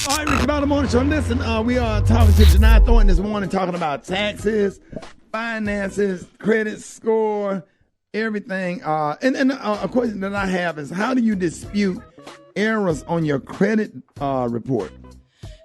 All right, Rickey, about the morning show. Listen, we are talking to Jini Thornton this morning, talking about taxes, finances, credit score, everything. And a question that I have is, how do you dispute errors on your credit report?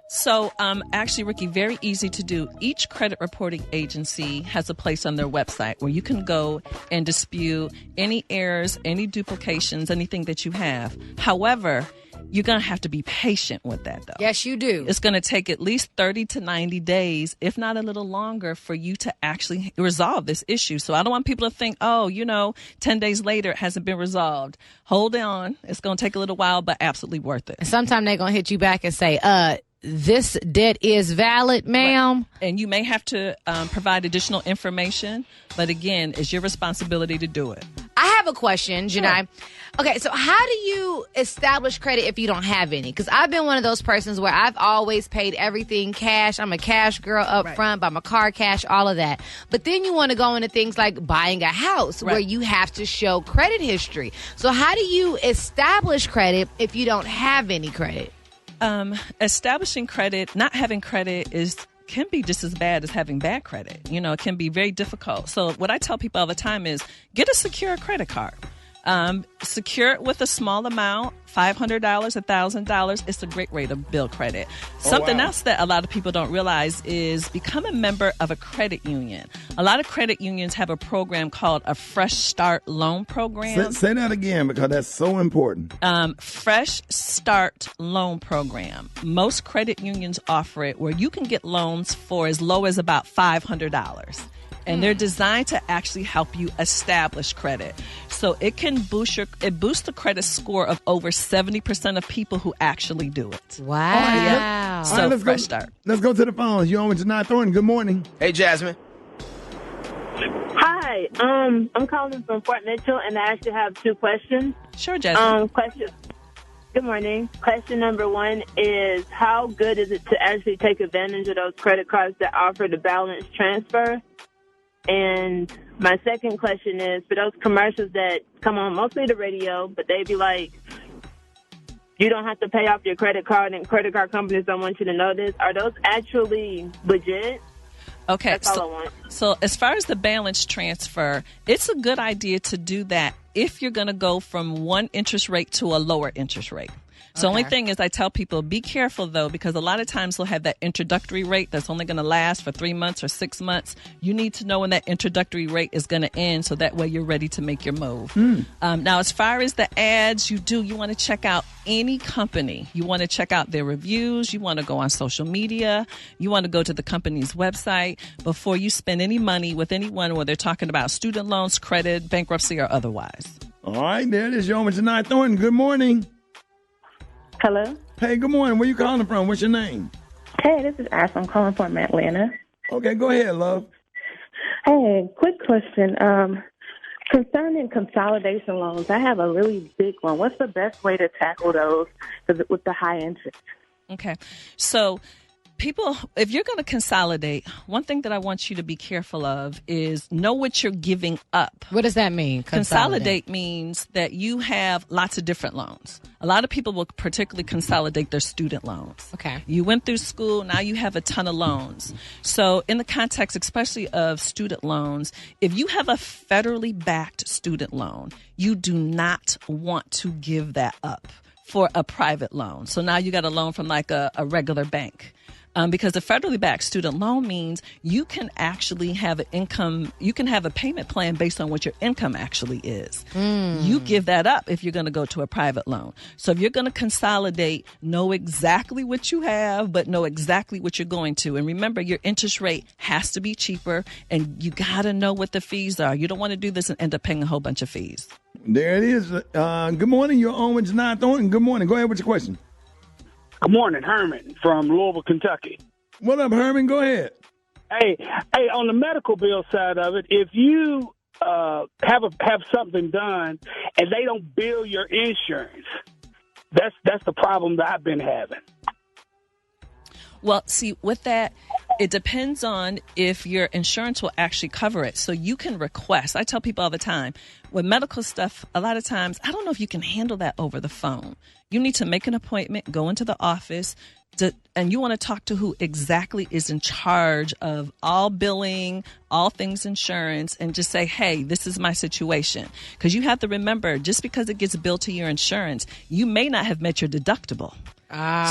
So, actually, Rickey, very easy to do. Each credit reporting agency has a place on their website where you can go and dispute any errors, any duplications, anything that you have. However, you're going to have to be patient with that, though. Yes, you do. It's going to take at least 30 to 90 days, if not a little longer, for you to actually resolve this issue. So I don't want people to think, 10 days later, it hasn't been resolved. Hold on. It's going to take a little while, but absolutely worth it. Sometime they're going to hit you back and say, this debt is valid, ma'am. Right. And you may have to provide additional information, but again, it's your responsibility to do it. I have a question, Jini. Okay, so how do you establish credit if you don't have any? Because I've been one of those persons where I've always paid everything cash. I'm a cash girl up front, buy my car cash, all of that. But then you want to go into things like buying a house where you have to show credit history. So how do you establish credit if you don't have any credit? Establishing credit, not having credit can be just as bad as having bad credit. It can be very difficult. So what I tell people all the time is get a secure credit card. Secure it with a small amount, $500, $1,000. It's a great way to build credit. Something else that a lot of people don't realize is become a member of a credit union. A lot of credit unions have a program called a Fresh Start Loan Program. Say that again, because that's so important. Fresh Start Loan Program. Most credit unions offer it where you can get loans for as low as about $500. And they're designed to actually help you establish credit. So it can boost the credit score of over 70% of people who actually do it. Wow. So let's Fresh Start. Let's go to the phones. You're on with Jini Thornton. Good morning. Hey, Jasmine. Hi. I'm calling from Fort Mitchell, and I actually have two questions. Sure, Jasmine. Good morning. Question number one is, how good is it to actually take advantage of those credit cards that offer the balance transfer? And my second question is, for those commercials that come on mostly the radio, but they be like, you don't have to pay off your credit card and credit card companies don't want you to know this. Are those actually legit? Okay. That's all I want. So as far as the balance transfer, it's a good idea to do that if you're going to go from one interest rate to a lower interest rate. So only thing is I tell people, be careful, though, because a lot of times they'll have that introductory rate that's only going to last for 3 months or 6 months. You need to know when that introductory rate is going to end so that way you're ready to make your move. Now, as far as the ads, you want to check out any company. You want to check out their reviews. You want to go on social media. You want to go to the company's website before you spend any money with anyone where they're talking about student loans, credit, bankruptcy, or otherwise. All right, there it is. You're on with Jini Thornton. Good morning. Hello? Hey, good morning. Where you calling from? What's your name? Hey, this is Ashley. I'm calling from Atlanta. Okay, go ahead, love. Hey, quick question. Concerning consolidation loans, I have a really big one. What's the best way to tackle those with the high interest? Okay. So people, if you're going to consolidate, one thing that I want you to be careful of is know what you're giving up. What does that mean? Consolidate means that you have lots of different loans. A lot of people will particularly consolidate their student loans. Okay. You went through school, now you have a ton of loans. So in the context, especially of student loans, if you have a federally backed student loan, you do not want to give that up for a private loan. So now you got a loan from like a regular bank. Because a federally backed student loan means you can actually have an income, you can have a payment plan based on what your income actually is. You give that up if you're going to go to a private loan. So if you're going to consolidate, know exactly what you have, but know exactly what you're going to. And remember, your interest rate has to be cheaper, and you got to know what the fees are. You don't want to do this and end up paying a whole bunch of fees. There it is. Good morning. You're on with Jini Thornton. Good morning. Go ahead with your question. Good morning, Herman from Louisville, Kentucky. What up, Herman? Go ahead. Hey, on the medical bill side of it, if you have something done and they don't bill your insurance, that's the problem that I've been having. Well, see, with that, It depends on if your insurance will actually cover it. So you can request. I tell people all the time, with medical stuff, a lot of times, I don't know if you can handle that over the phone. You need to make an appointment, go into the office, and you want to talk to who exactly is in charge of all billing, all things insurance, and just say, hey, this is my situation. Because you have to remember, just because it gets billed to your insurance, you may not have met your deductible.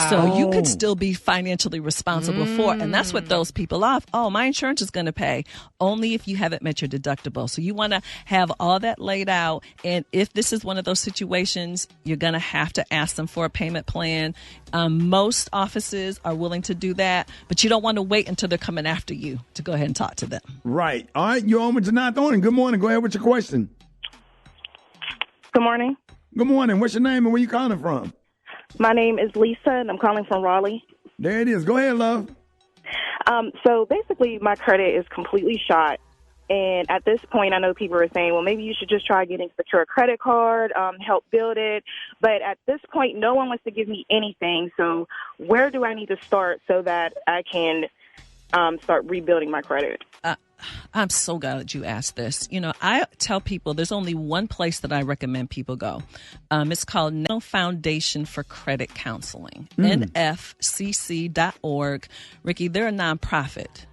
So you could still be financially responsible for it. And that's what throws people off. Oh, my insurance is going to pay only if you haven't met your deductible. So you want to have all that laid out. And if this is one of those situations, you're going to have to ask them for a payment plan. Most offices are willing to do that, but you don't want to wait until they're coming after you to go ahead and talk to them. Right. All right. You're on with Jini Thornton. Good morning. Go ahead with your question. Good morning. Good morning. What's your name and where you calling from? My name is Lisa, and I'm calling from Raleigh. There it is. Go ahead, love. So basically, my credit is completely shot. And at this point, I know people are saying, well, maybe you should just try getting a secure credit card, help build it. But at this point, no one wants to give me anything. So where do I need to start so that I can start rebuilding my credit? I'm so glad that you asked this. You know, I tell people there's only one place that I recommend people go. It's called National Foundation for Credit Counseling, nfcc.org. Rickey, they're a nonprofit.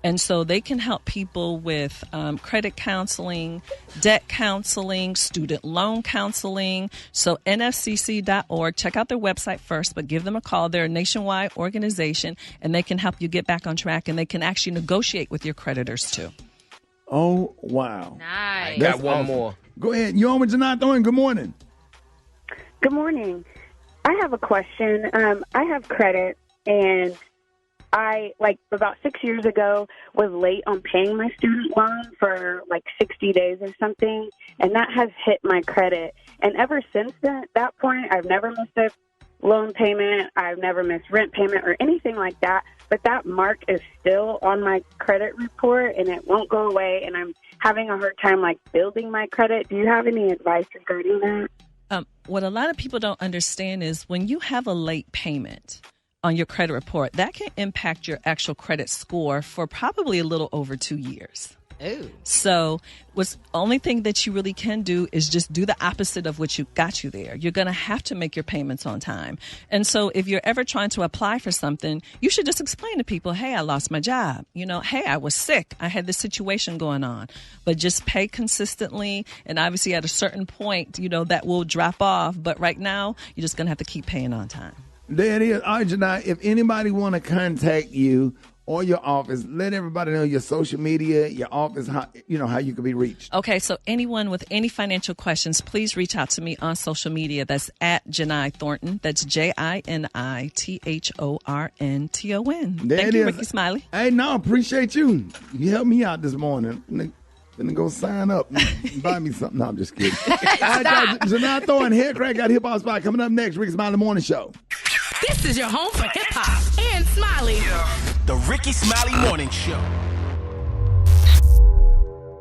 And so they can help people with credit counseling, debt counseling, student loan counseling. So nfcc.org, check out their website first, but give them a call. They're a nationwide organization, and they can help you get back on track, and they can actually negotiate with your creditors too. Oh, wow. Nice. Got one more. Go ahead. You're on with Jini Thornton. Good morning. Good morning. I have a question. I have credit, and I, about 6 years ago, was late on paying my student loan for 60 days or something, and that has hit my credit. And ever since that point, I've never missed a loan payment. I've never missed rent payment or anything like that. But that mark is still on my credit report, and it won't go away, and I'm having a hard time, building my credit. Do you have any advice regarding that? What a lot of people don't understand is when you have a late payment on your credit report, that can impact your actual credit score for probably a little over 2 years. Ooh. So what's the only thing that you really can do is just do the opposite of what you got you there. You're going to have to make your payments on time. And so if you're ever trying to apply for something, you should just explain to people, hey, I lost my job. Hey, I was sick. I had this situation going on. But just pay consistently. And obviously at a certain point, that will drop off. But right now, you're just going to have to keep paying on time. There it is. All right, Jini, if anybody want to contact you or your office, let everybody know your social media, your office, how you can be reached. Okay, so anyone with any financial questions, please reach out to me on social media. That's at Jini Thornton. That's JINITHORNTON. Thank you, Rickey Smiley. Hey, no, appreciate you. You helped me out this morning. Gonna go sign up and buy me something. No, I'm just kidding. All right, guys, Jini Thornton, Hair Crack got Hip Hop Spot coming up next. Rickey Smiley Morning Show. This is your home for hip hop and Smiley. The Rickey Smiley Morning Show.